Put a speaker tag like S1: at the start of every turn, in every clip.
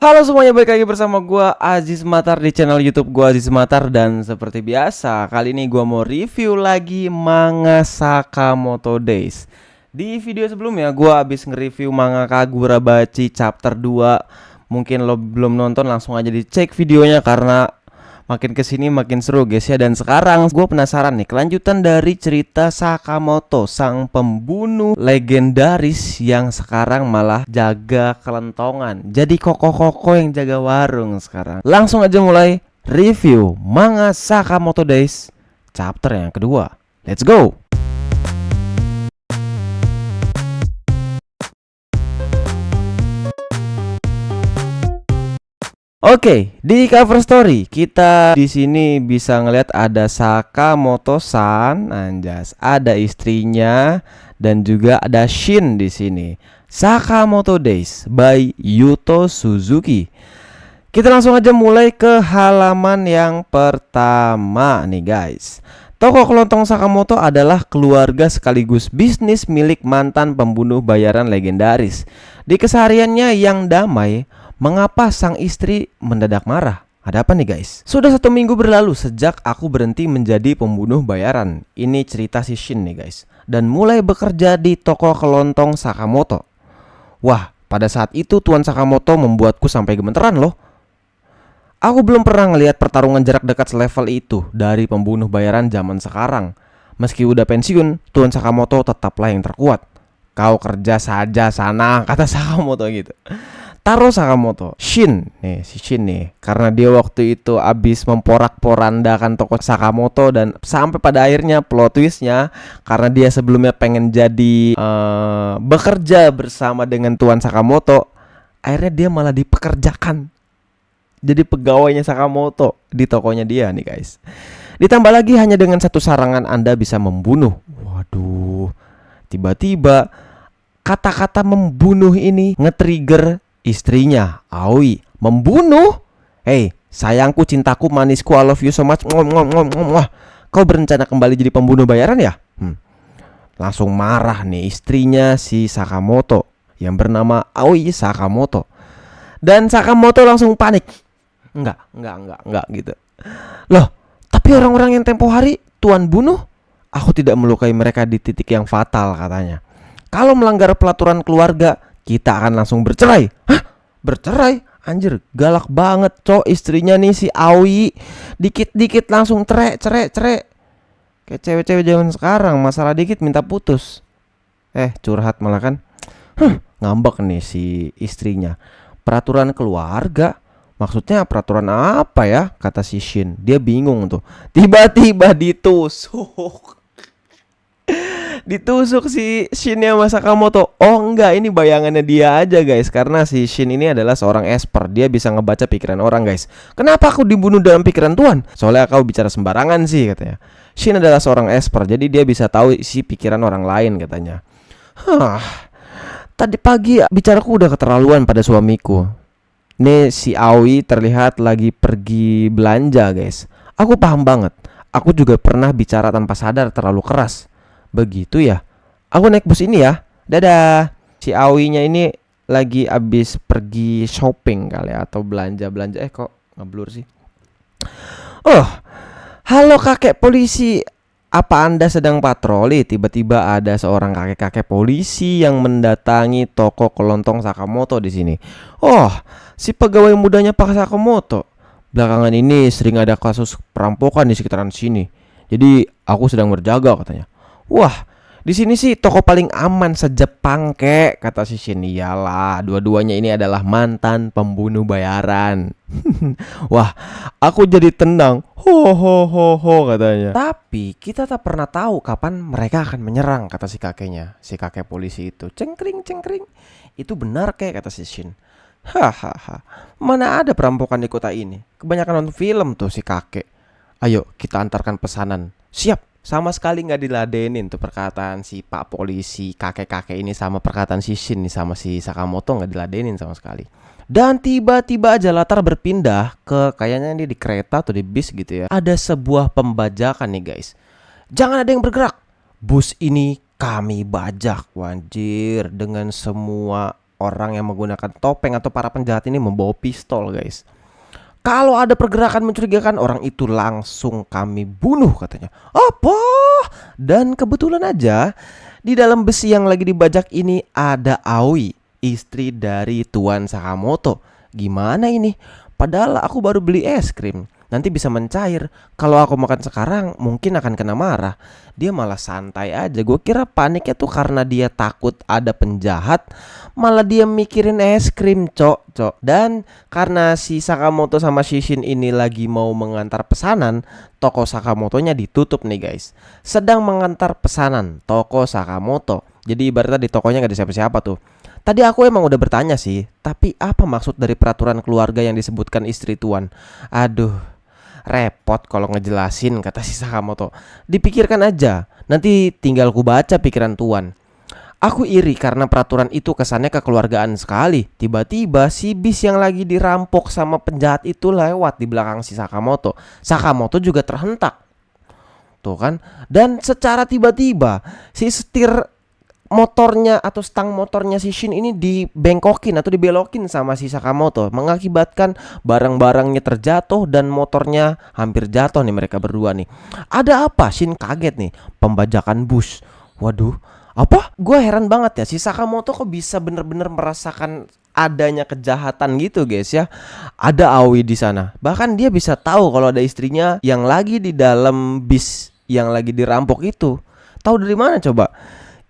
S1: Halo semuanya, balik lagi bersama gua Aziz Matar di channel YouTube gua Aziz Matar. Dan seperti biasa, kali ini gua mau review lagi manga Sakamoto Days. Di video sebelumnya gua habis nge-review manga Kagura Bachi chapter 2. Mungkin lo belum nonton, langsung aja dicek videonya karena makin kesini makin seru guys ya. Dan sekarang gue penasaran nih, kelanjutan dari cerita Sakamoto, sang pembunuh legendaris yang sekarang malah jaga kelentongan, jadi koko-koko yang jaga warung sekarang. Langsung aja mulai review manga Sakamoto Days chapter yang kedua. Let's go. Oke, di cover story kita di sini bisa ngelihat ada Sakamoto-san, anjas, ada istrinya dan juga ada Shin di sini. Sakamoto Days by Yuto Suzuki. Kita langsung aja mulai ke halaman yang pertama nih guys. Toko kelontong Sakamoto adalah keluarga sekaligus bisnis milik mantan pembunuh bayaran legendaris. Di kesehariannya yang damai, mengapa sang istri mendadak marah? Ada apa nih guys? Sudah 1 minggu berlalu sejak aku berhenti menjadi pembunuh bayaran. Ini cerita si Shin nih guys. Dan mulai bekerja di toko kelontong Sakamoto. Wah, pada saat itu Tuan Sakamoto membuatku sampai gemeteran loh. Aku belum pernah ngelihat pertarungan jarak dekat selevel itu dari pembunuh bayaran zaman sekarang. Meski udah pensiun, Tuan Sakamoto tetaplah yang terkuat. Kau kerja saja sana, kata Sakamoto gitu. Taruh Sakamoto, Shin nih, si Shin nih, karena dia waktu itu abis memporak-porandakan toko Sakamoto dan sampai pada akhirnya plot twistnya, karena dia sebelumnya pengen jadi bekerja bersama dengan Tuan Sakamoto, akhirnya dia malah dipekerjakan jadi pegawainya Sakamoto di tokonya dia nih guys. Ditambah lagi hanya dengan satu sarangan Anda bisa membunuh. Waduh, tiba-tiba kata-kata membunuh ini nge-trigger istrinya, Aoi. Membunuh? Hey, sayangku, cintaku, manisku, I love you so much. Kau berencana kembali jadi pembunuh bayaran ya? Langsung marah nih istrinya si Sakamoto yang bernama Aoi Sakamoto. Dan Sakamoto langsung panik. Enggak gitu. Loh, tapi orang-orang yang tempo hari Tuan bunuh, aku tidak melukai mereka di titik yang fatal katanya. Kalau melanggar pelaturan keluarga, kita akan langsung bercerai. Hah? Bercerai? Anjir, galak banget cok istrinya nih si Aoi. Dikit-dikit langsung cerai. Kayak cewek-cewek zaman sekarang, masalah dikit minta putus. Curhat malah kan. Ngambek nih si istrinya. Peraturan keluarga? Maksudnya peraturan apa ya? Kata si Shin. Dia bingung tuh. Tiba-tiba ditusuk. Ditusuk si Shin sama Sakamoto. Oh enggak, ini bayangannya dia aja guys. Karena si Shin ini adalah seorang esper. Dia bisa ngebaca pikiran orang guys. Kenapa aku dibunuh dalam pikiran Tuan? Soalnya kau bicara sembarangan sih katanya. Shin adalah seorang esper, jadi dia bisa tahu isi pikiran orang lain katanya. Tadi pagi bicaraku udah keterlaluan pada suamiku. Nih si Aoi terlihat lagi pergi belanja guys. Aku paham banget. Aku juga pernah bicara tanpa sadar terlalu keras. Begitu ya. Aku naik bus ini ya. Dadah. Si Aoi-nya ini lagi abis pergi shopping kali ya, atau belanja-belanja. Kok ngeblur sih. Oh, halo kakek polisi. Apa Anda sedang patroli? Tiba-tiba ada seorang kakek-kakek polisi yang mendatangi toko kelontong Sakamoto di sini. Oh, si pegawai mudanya Pak Sakamoto. Belakangan ini sering ada kasus perampokan di sekitaran sini. Jadi aku sedang berjaga katanya. Wah, di sini sih toko paling aman se-Jepang kek, kata si Shin. Iyalah, dua-duanya ini adalah mantan pembunuh bayaran. Wah, aku jadi tenang. Ho katanya. Tapi kita tak pernah tahu kapan mereka akan menyerang, kata si kakeknya. Si kakek polisi itu. Cengkring. Itu benar kek, kata si Shin. Hahaha. Mana ada perampokan di kota ini? Kebanyakan nonton film tuh si kakek. Ayo kita antarkan pesanan. Siap. Sama sekali gak diladenin tuh perkataan si pak polisi kakek-kakek ini sama perkataan si Shin nih sama si Sakamoto, gak diladenin sama sekali. Dan tiba-tiba aja latar berpindah ke kayaknya ini di kereta atau di bis gitu ya. Ada sebuah pembajakan nih guys. Jangan ada yang bergerak. Bus ini kami bajak, wajir, dengan semua orang yang menggunakan topeng atau para penjahat ini membawa pistol, guys. Kalau ada pergerakan mencurigakan, orang itu langsung kami bunuh, katanya. Apa? Dan kebetulan aja di dalam besi yang lagi dibajak ini ada Aoi, istri dari Tuan Sakamoto. Gimana ini? Padahal aku baru beli es krim. Nanti bisa mencair. Kalau aku makan sekarang mungkin akan kena marah. Dia malah santai aja. Gue kira paniknya tuh karena dia takut ada penjahat, malah dia mikirin es krim, cok. Dan karena si Sakamoto sama Shishin ini lagi mau mengantar pesanan, toko Sakamotonya ditutup nih, guys. Sedang mengantar pesanan toko Sakamoto. Jadi ibaratnya di tokonya gak ada siapa-siapa tuh. Tadi aku emang udah bertanya sih, tapi apa maksud dari peraturan keluarga yang disebutkan istri tuan? Aduh, repot kalau ngejelasin, kata si Sakamoto. Dipikirkan aja, nanti tinggal ku baca pikiran tuan. Aku iri karena peraturan itu kesannya kekeluargaan sekali. Tiba-tiba si bis yang lagi dirampok sama penjahat itu lewat di belakang si Sakamoto. Sakamoto juga terhentak. Tuh kan. Dan secara tiba-tiba si setir motornya atau stang motornya si Shin ini dibengkokin atau dibelokin sama si Sakamoto, mengakibatkan barang-barangnya terjatuh dan motornya hampir jatuh nih mereka berdua nih. Ada apa? Shin kaget nih. Pembajakan bus. Waduh, apa? Gue heran banget ya, si Sakamoto kok bisa bener-bener merasakan adanya kejahatan gitu, guys ya. Ada Aoi di sana. Bahkan dia bisa tahu kalau ada istrinya yang lagi di dalam bis yang lagi dirampok itu. Tahu dari mana coba?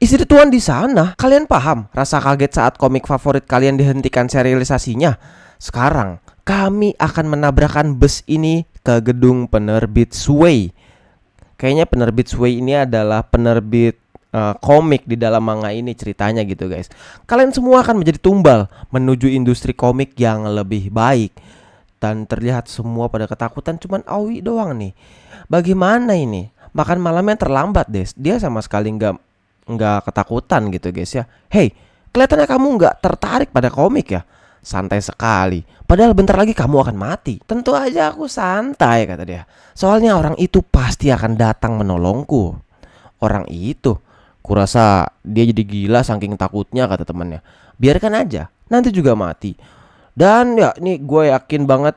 S1: Istri tuan di sana. Kalian paham rasa kaget saat komik favorit kalian dihentikan serialisasinya? Sekarang kami akan menabrakkan bus ini ke gedung penerbit Sway. Kayaknya penerbit Sway ini adalah penerbit komik di dalam manga ini ceritanya gitu, guys. Kalian semua akan menjadi tumbal menuju industri komik yang lebih baik. Dan terlihat semua pada ketakutan, cuman Aoi doang nih. Bagaimana ini? Makan malamnya terlambat, Des. Dia sama sekali nggak ketakutan gitu, guys ya. Hey, kelihatannya kamu nggak tertarik pada komik ya? Santai sekali. Padahal bentar lagi kamu akan mati. Tentu aja aku santai, kata dia. Soalnya orang itu pasti akan datang menolongku. Orang itu, kurasa dia jadi gila saking takutnya, kata temannya. Biarkan aja, nanti juga mati. Dan ya, ini gue yakin banget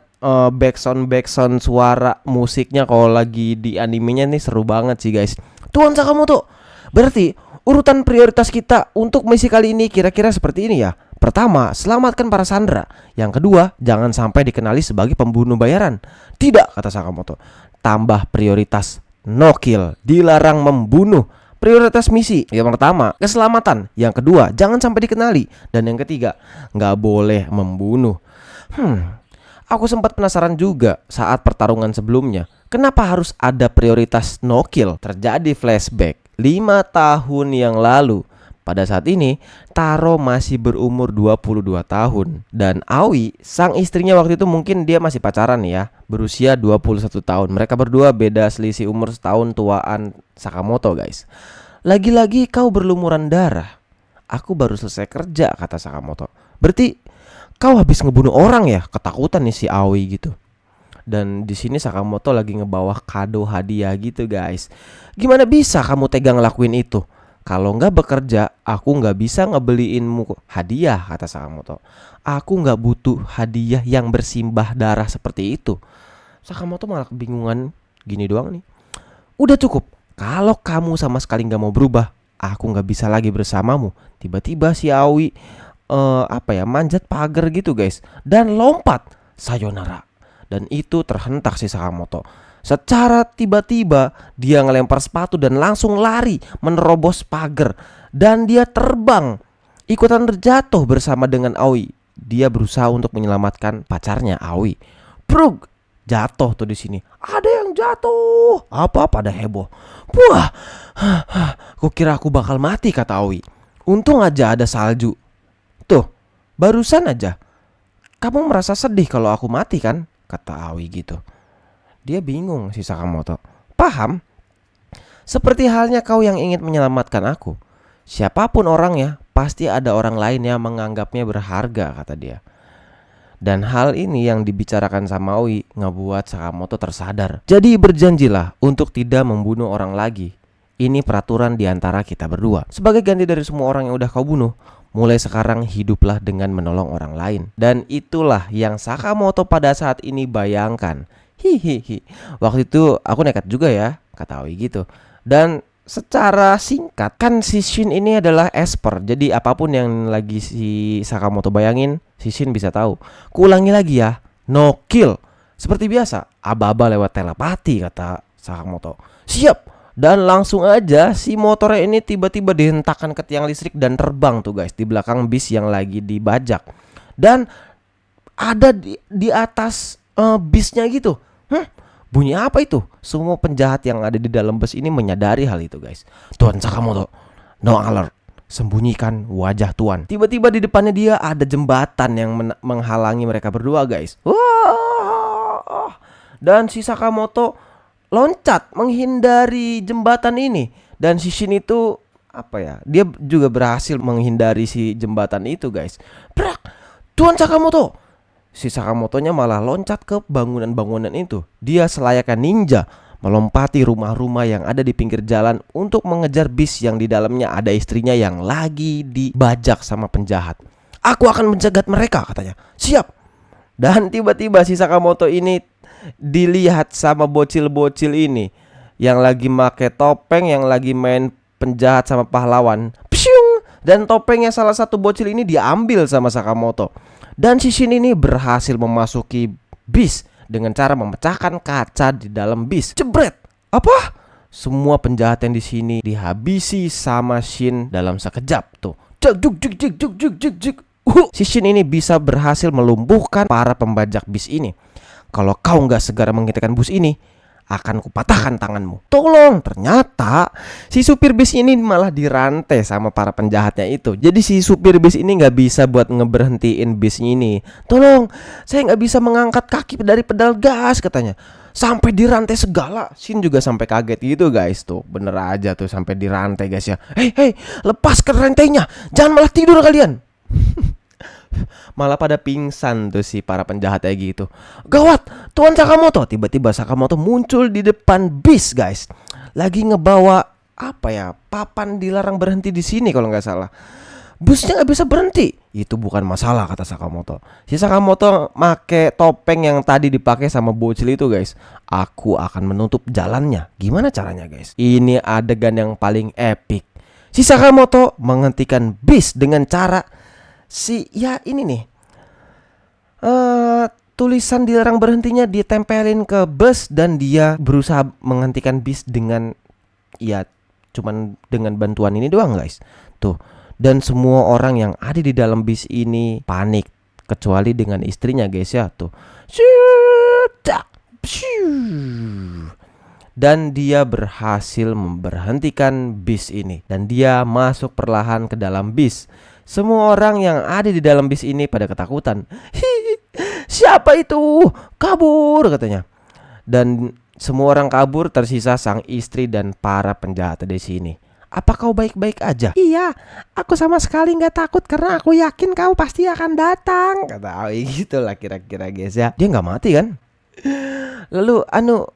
S1: backsound suara musiknya kalau lagi di animenya nih seru banget sih, guys. Tuan Sakamoto, berarti urutan prioritas kita untuk misi kali ini kira-kira seperti ini ya. Pertama, selamatkan para sandera. Yang kedua, jangan sampai dikenali sebagai pembunuh bayaran. Tidak, kata Sakamoto. Tambah prioritas, no kill, dilarang membunuh. Prioritas misi, yang pertama, keselamatan. Yang kedua, jangan sampai dikenali. Dan yang ketiga, nggak boleh membunuh. Aku sempat penasaran juga saat pertarungan sebelumnya. Kenapa harus ada prioritas no kill? Terjadi flashback 5 tahun yang lalu. Pada saat ini, Taro masih berumur 22 tahun. Dan Aoi, sang istrinya waktu itu mungkin dia masih pacaran ya, berusia 21 tahun. Mereka berdua beda selisih umur setahun tuaan Sakamoto, guys. Lagi-lagi kau berlumuran darah. Aku baru selesai kerja, kata Sakamoto. Berarti kau habis ngebunuh orang ya? Ketakutan nih si Aoi gitu. Dan di sini Sakamoto lagi ngebawa kado hadiah gitu, guys. Gimana bisa kamu tega ngelakuin itu? Kalau nggak bekerja, aku nggak bisa ngebeliinmu hadiah, kata Sakamoto. Aku nggak butuh hadiah yang bersimbah darah seperti itu. Sakamoto malah kebingungan gini doang nih. Udah cukup. Kalau kamu sama sekali nggak mau berubah, aku nggak bisa lagi bersamamu. Tiba-tiba si Aoi manjat pagar gitu, guys, dan lompat. Sayonara. Dan itu terhentak si Sakamoto. Secara tiba-tiba dia ngelempar sepatu dan langsung lari menerobos pagar. Dan dia terbang ikutan terjatuh bersama dengan Aoi. Dia berusaha untuk menyelamatkan pacarnya Aoi. Prug, jatuh tuh di sini. Ada yang jatuh. Apa pada heboh. Wah, kukira aku bakal mati, kata Aoi. Untung aja ada salju. Tuh, barusan aja. Kamu merasa sedih kalau aku mati kan? Kata Aoi gitu. Dia bingung si Sakamoto. Paham? Seperti halnya kau yang ingin menyelamatkan aku. Siapapun orangnya, pasti ada orang lain yang menganggapnya berharga, kata dia. Dan hal ini yang dibicarakan sama Aoi ngebuat Sakamoto tersadar. Jadi berjanjilah untuk tidak membunuh orang lagi. Ini peraturan di antara kita berdua. Sebagai ganti dari semua orang yang udah kau bunuh, Mulai sekarang hiduplah dengan menolong orang lain. Dan itulah yang Sakamoto pada saat ini bayangkan. Hihihi. Waktu itu aku nekat juga ya, kata Aoi gitu. Dan secara singkat kan si Shin ini adalah esper. Jadi apapun yang lagi si Sakamoto bayangin, si Shin bisa tahu. Kuulangi lagi ya, no kill. Seperti biasa, aba-aba lewat telepati, kata Sakamoto. Siap. Dan langsung aja si motornya ini tiba-tiba dihentakkan ke tiang listrik dan terbang tuh guys di belakang bis yang lagi dibajak. Dan ada di atas bisnya gitu. Bunyi apa itu? Semua penjahat yang ada di dalam bus ini menyadari hal itu guys. Tuan Sakamoto, no alert. Sembunyikan wajah Tuan. Tiba-tiba di depannya dia ada jembatan yang menghalangi mereka berdua guys. Wah! Dan si Sakamoto loncat menghindari jembatan ini. Dan si Shin itu apa ya, dia juga berhasil menghindari si jembatan itu guys. Prak! Tuan Sakamoto! Si Sakamotonya malah loncat ke bangunan-bangunan itu. Dia selayaknya ninja melompati rumah-rumah yang ada di pinggir jalan untuk mengejar bis yang di dalamnya ada istrinya yang lagi dibajak sama penjahat. Aku akan mencegat mereka, katanya. Siap! Dan tiba-tiba si Sakamoto ini dilihat sama bocil-bocil ini yang lagi make topeng, yang lagi main penjahat sama pahlawan. Psyung! Dan topengnya salah satu bocil ini diambil sama Sakamoto. Dan si Shin ini berhasil memasuki bis dengan cara memecahkan kaca di dalam bis. Jebret! Apa? Semua penjahat yang di sini dihabisi sama Shin dalam sekejap tuh. Si Shin ini bisa berhasil melumpuhkan para pembajak bis ini. Kalau kau nggak segera menghentikan bus ini, akan kupatahkan tanganmu. Tolong! Ternyata si supir bis ini malah dirantai sama para penjahatnya itu. Jadi si supir bis ini nggak bisa buat ngeberhentiin bis ini. Tolong, saya nggak bisa mengangkat kaki dari pedal gas, katanya. Sampai dirantai segala. Shin juga sampai kaget gitu guys. Tuh bener aja tuh sampai dirantai guys ya. Hei, lepaskan rantainya, jangan malah tidur kalian. Malah pada pingsan tuh si para penjahatnya gitu. Gawat, Tuan Sakamoto. Tiba-tiba Sakamoto muncul di depan bis guys. Lagi ngebawa apa ya, papan dilarang berhenti di sini kalau nggak salah. Busnya nggak bisa berhenti. Itu bukan masalah, kata Sakamoto. Si Sakamoto make topeng yang tadi dipakai sama bocil itu guys. Aku akan menutup jalannya. Gimana caranya guys? Ini adegan yang paling epic. Si Sakamoto menghentikan bis dengan cara ini nih, tulisan dilarang berhentinya ditempelin ke bus dan dia berusaha menghentikan bis dengan cuman dengan bantuan ini doang guys. Tuh. Dan semua orang yang ada di dalam bis ini panik kecuali dengan istrinya guys ya tuh. Dan dia berhasil memberhentikan bis ini dan dia masuk perlahan ke dalam bis. Semua orang yang ada di dalam bis ini pada ketakutan. Siapa itu? Kabur, katanya. Dan semua orang kabur, tersisa sang istri dan para penjahat di sini. Apa kau baik-baik aja? Iya, aku sama sekali nggak takut karena aku yakin kau pasti akan datang, kata Aoi gitu lah kira-kira guys ya. Dia nggak mati kan? Lalu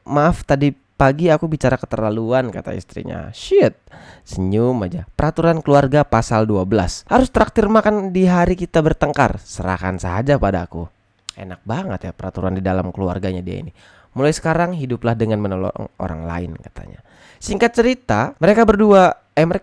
S1: maaf tadi pagi aku bicara keterlaluan, kata istrinya. Shit. Senyum aja. Peraturan keluarga pasal 12. Harus traktir makan di hari kita bertengkar. Serahkan saja padaku. Enak banget ya peraturan di dalam keluarganya dia ini. Mulai sekarang hiduplah dengan menolong orang lain, katanya. Singkat cerita, mereka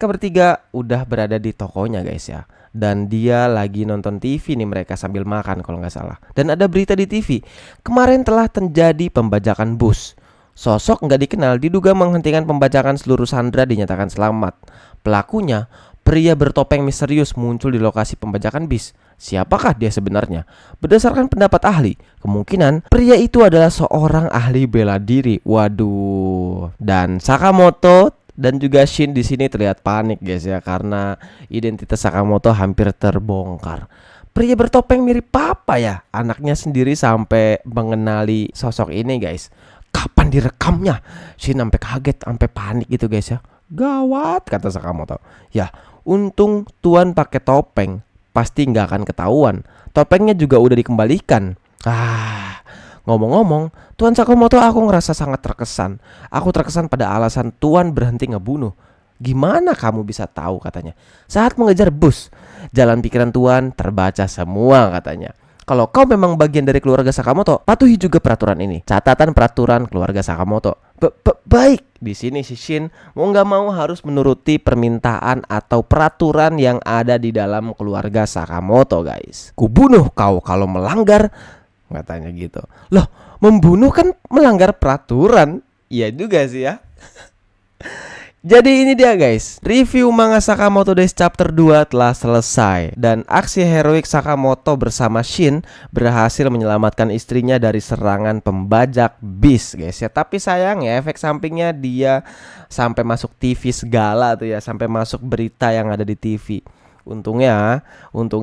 S1: bertiga udah berada di tokonya guys ya. Dan dia lagi nonton TV nih mereka sambil makan kalau nggak salah. Dan ada berita di TV. Kemarin telah terjadi pembajakan bus. Sosok nggak dikenal diduga menghentikan pembajakan, seluruh sandera dinyatakan selamat. Pelakunya, pria bertopeng misterius muncul di lokasi pembajakan bis. Siapakah dia sebenarnya? Berdasarkan pendapat ahli, kemungkinan pria itu adalah seorang ahli bela diri. Waduh. Dan Sakamoto dan juga Shin di sini terlihat panik guys ya karena identitas Sakamoto hampir terbongkar. Pria bertopeng mirip papa ya. Anaknya sendiri sampai mengenali sosok ini guys. Kapan direkamnya? Shin sampai kaget, sampai panik gitu guys ya. Gawat, kata Sakamoto. Ya, untung Tuan pakai topeng, pasti nggak akan ketahuan. Topengnya juga udah dikembalikan. Ngomong-ngomong, Tuan Sakamoto, aku ngerasa sangat terkesan. Aku terkesan pada alasan Tuan berhenti ngebunuh. Gimana kamu bisa tahu katanya? Saat mengejar bus, jalan pikiran Tuan terbaca semua katanya. Kalau kau memang bagian dari keluarga Sakamoto, patuhi juga peraturan ini. Catatan peraturan keluarga Sakamoto. Baik. Di sini si Shin mau nggak mau harus menuruti permintaan atau peraturan yang ada di dalam keluarga Sakamoto, guys. Kubunuh kau kalau melanggar, katanya gitu. Loh, membunuh kan melanggar peraturan. Iya juga sih ya. Jadi ini dia guys, review manga Sakamoto Days chapter 2 telah selesai. Dan aksi heroik Sakamoto bersama Shin berhasil menyelamatkan istrinya dari serangan pembajak bis guys ya. Tapi sayang ya, efek sampingnya dia sampai masuk TV segala tuh ya, sampai masuk berita yang ada di TV. Untungnya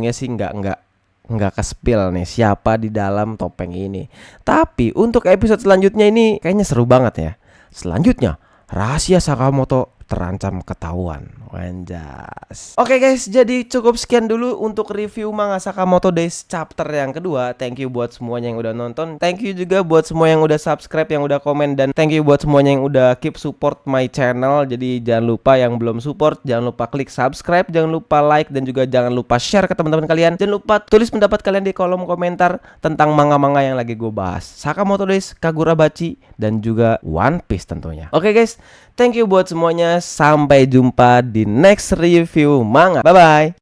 S1: sih nggak ke-spill nih siapa di dalam topeng ini. Tapi untuk episode selanjutnya ini kayaknya seru banget ya. Selanjutnya, rahasia Sakamoto terancam ketahuan. Wanjas. Oke guys, jadi cukup sekian dulu untuk review manga Sakamoto Days chapter yang kedua. Thank you buat semuanya yang udah nonton. Thank you juga buat semua yang udah subscribe, yang udah komen. Dan thank you buat semuanya yang udah keep support my channel. Jadi jangan lupa yang belum support, jangan lupa klik subscribe, jangan lupa like, dan juga jangan lupa share ke teman-teman kalian. Jangan lupa tulis pendapat kalian di kolom komentar tentang manga-manga yang lagi gue bahas. Sakamoto Days, Kagurabachi, dan juga One Piece tentunya. Oke guys, thank you buat semuanya. Sampai jumpa di next review manga. Bye bye.